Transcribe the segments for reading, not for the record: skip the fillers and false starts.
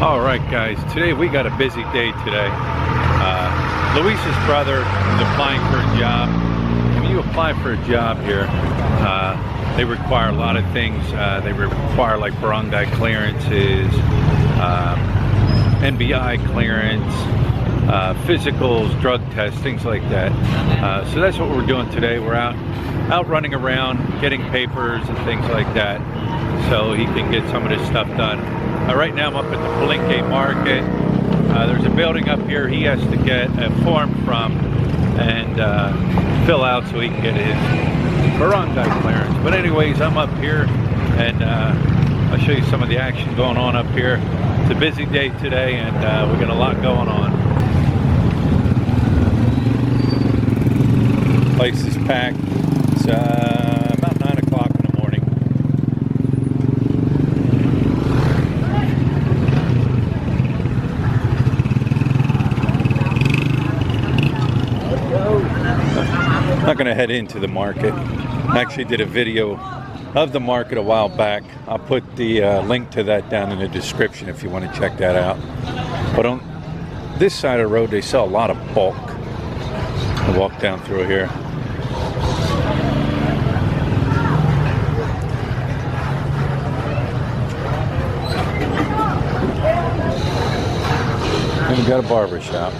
All right, guys, today we got a busy day today. Luis's brother is applying for a job. When you apply for a job here, they require a lot of things. They require like barangay clearances, NBI clearance, physicals, drug tests, things like that. So that's what we're doing today. We're out running around, getting papers and things like that, so he can get some of this stuff done. Right now I'm up at the Palenque Market. There's a building up here he has to get a form from and fill out so he can get his barangay clearance. But anyways, I'm up here and I'll show you some of the action going on up here. It's a busy day today and we got a lot going on. Place is packed. It's about 9 o'clock in the morning. I'm not going to head into the market. I actually did a video of the market a while back. I'll put the link to that down in the description if you want to check that out. But on this side of the road, they sell a lot of bulk. I'll walk down through here. And we got a barber shop.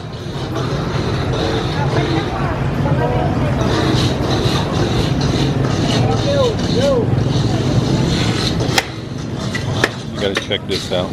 You gotta check this out.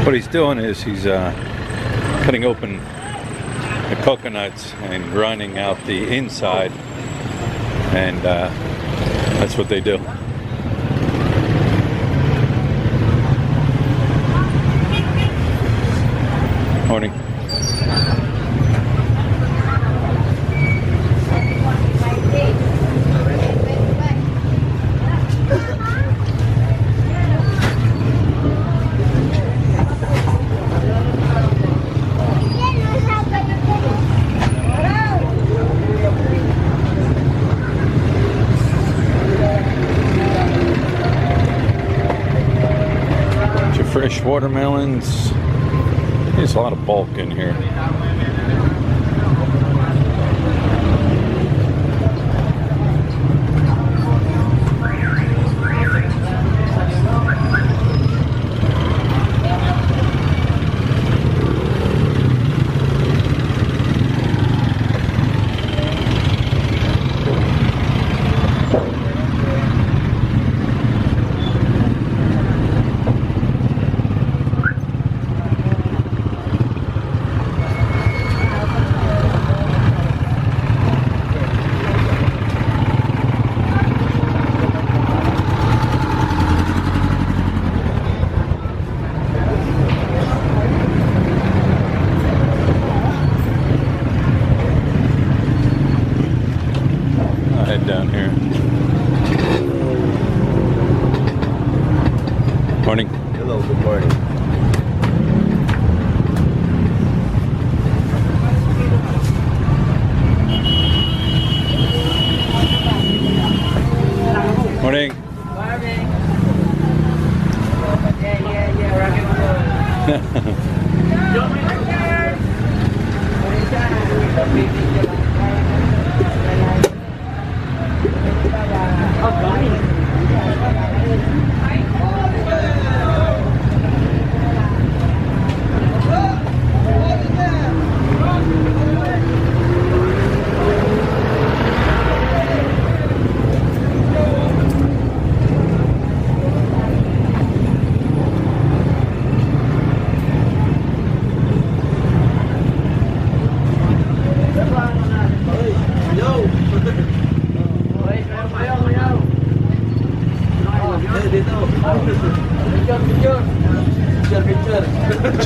What he's doing is he's cutting open the coconuts and grinding out the inside, and that's what they do. Morning. Fresh watermelons. There's a lot of bulk in here. Down here. Morning. Hello, good morning. Morning. Morning.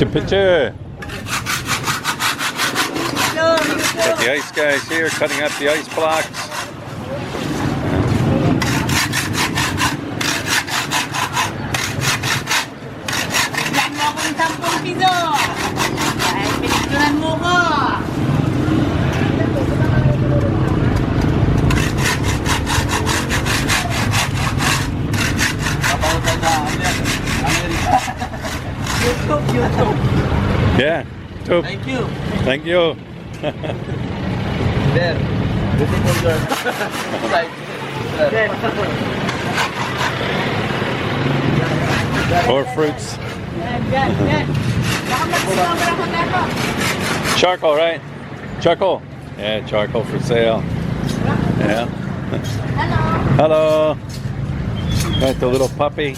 Picture. Got the ice guys here cutting up the ice blocks. Bigyan mo akong 10 piso. Dahil pinicturan mo ko. YouTube. Yeah. So, Thank you. thank you. There. Beautiful girl. Like, More fruits. Yan. Baka mag-sobra ko na ito. Charcoal, right? Charcoal. Yeah, charcoal for sale. Yeah. Hello. Hello. Got the little puppy.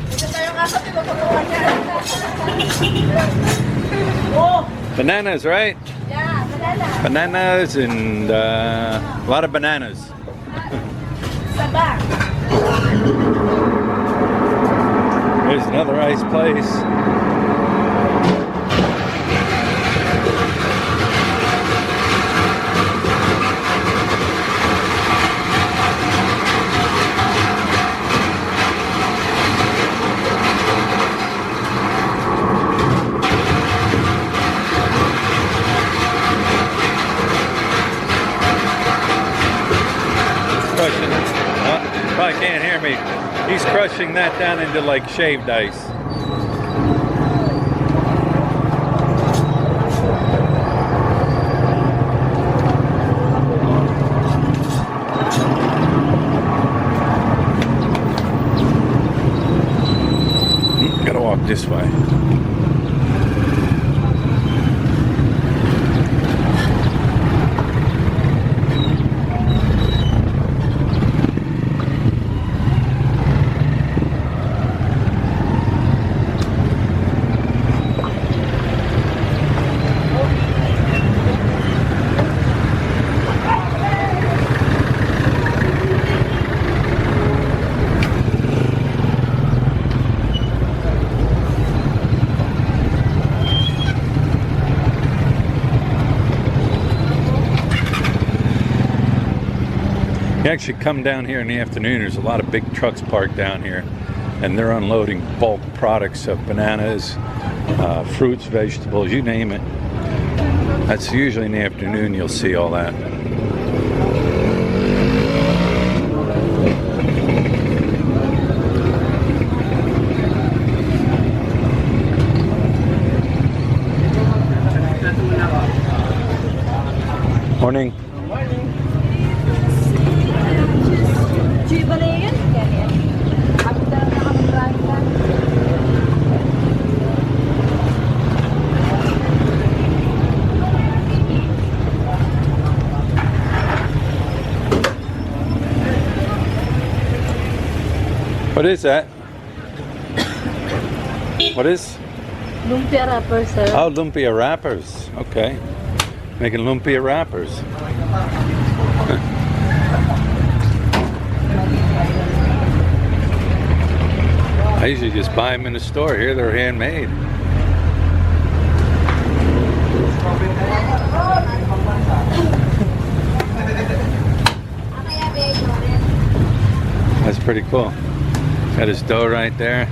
Ito tayo nga sa tinututuhan niya. Oh! Bananas, right? Yeah, banana. Bananas and a lot of bananas. Saba. There's another ice place. Crushing, probably can't hear me. He's crushing that down into like shaved ice. Gotta walk this way. You actually come down here in the afternoon, there's a lot of big trucks parked down here, and they're unloading bulk products of bananas, fruits, vegetables, you name it. That's usually in the afternoon you'll see all that. Morning. Chiba na yun? Ganyan. Kapit na lang nakapag-drive ka. What is that? What is? Lumpia wrapper, sir. Oh, lumpia wrappers. Okay. Making lumpia wrappers. I usually just buy them in the store. Here they're handmade. That's pretty cool. Got his dough right there.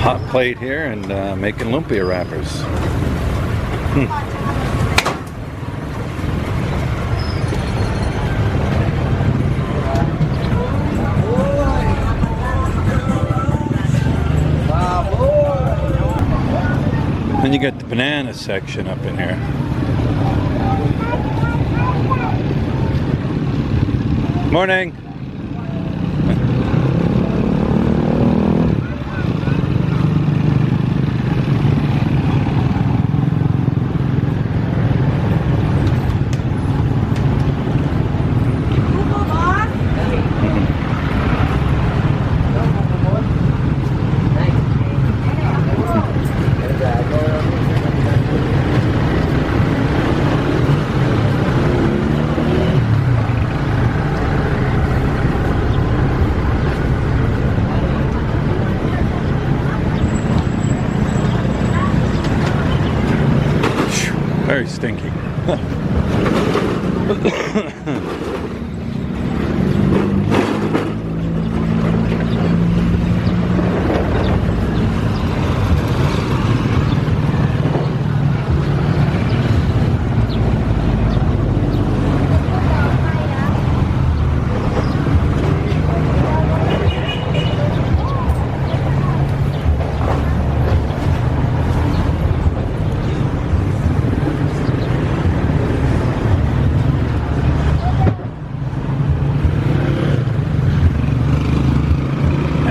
Hot plate here and making lumpia wrappers. Then you got the banana section up in here. Morning.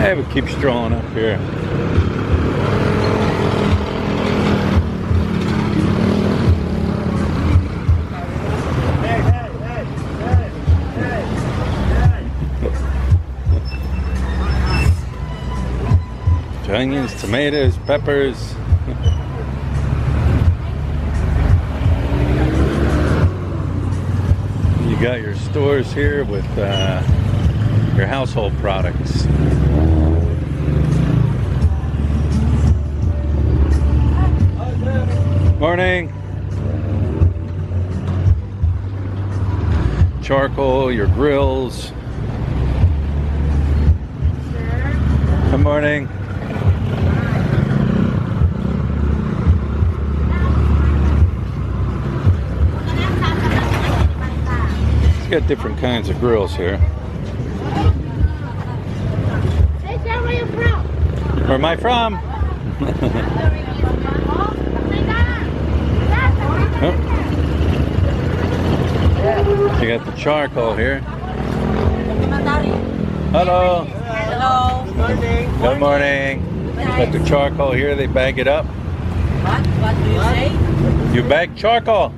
Hey, we keep strolling up here. Onions, tomatoes, peppers. You got your stores here with your household products. Morning. Charcoal, your grills. Good morning. It's got different kinds of grills here. Hey, sir, where you from? Where am I from? Oh. You got the charcoal here. Hello. Hello. Good morning. Got the charcoal here. They bag it up. What do you say? You bag charcoal.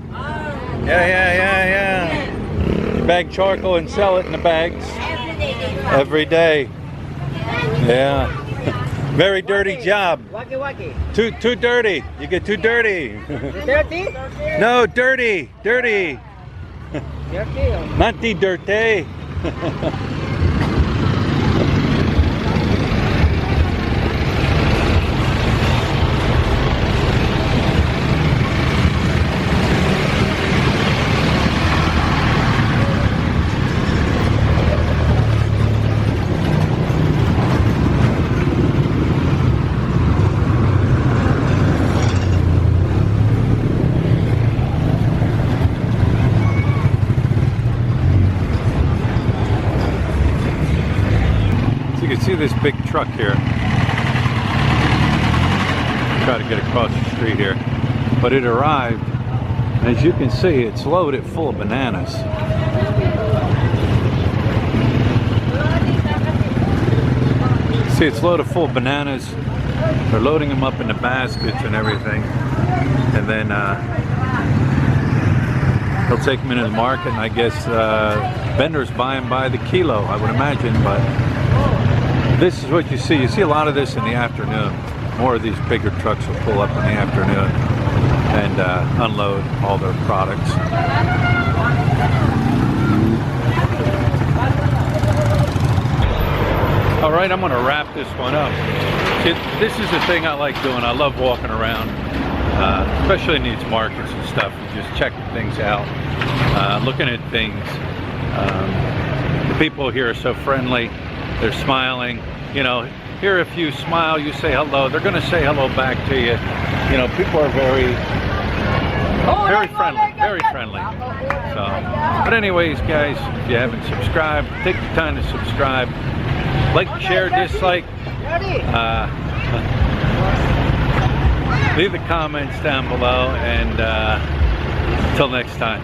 Yeah. You bag charcoal and sell it in the bags every day. Yeah. Very dirty job. Waki. Too dirty. You get too dirty. Dirty? No, dirty. Dirty. Not the dirty. You can see this big truck here. Try to get across the street here. But it arrived. As you can see, it's loaded full of bananas. See, it's loaded full of bananas. They're loading them up in the baskets and everything. And then they'll take them into the market, and I guess vendors buy them by the kilo, I would imagine. But this is what you see. You see a lot of this in the afternoon. More of these bigger trucks will pull up in the afternoon and unload all their products. All right, I'm going to wrap this one up. This is the thing I like doing. I love walking around, especially in these markets and stuff, and just checking things out, looking at things. The people here are so friendly. They're smiling. You know, here if you smile, you say hello, they're going to say hello back to you. You know, people are very friendly. So, but anyways, guys, if you haven't subscribed, take the time to subscribe. Like, share, dislike. Leave the comments down below, and until next time.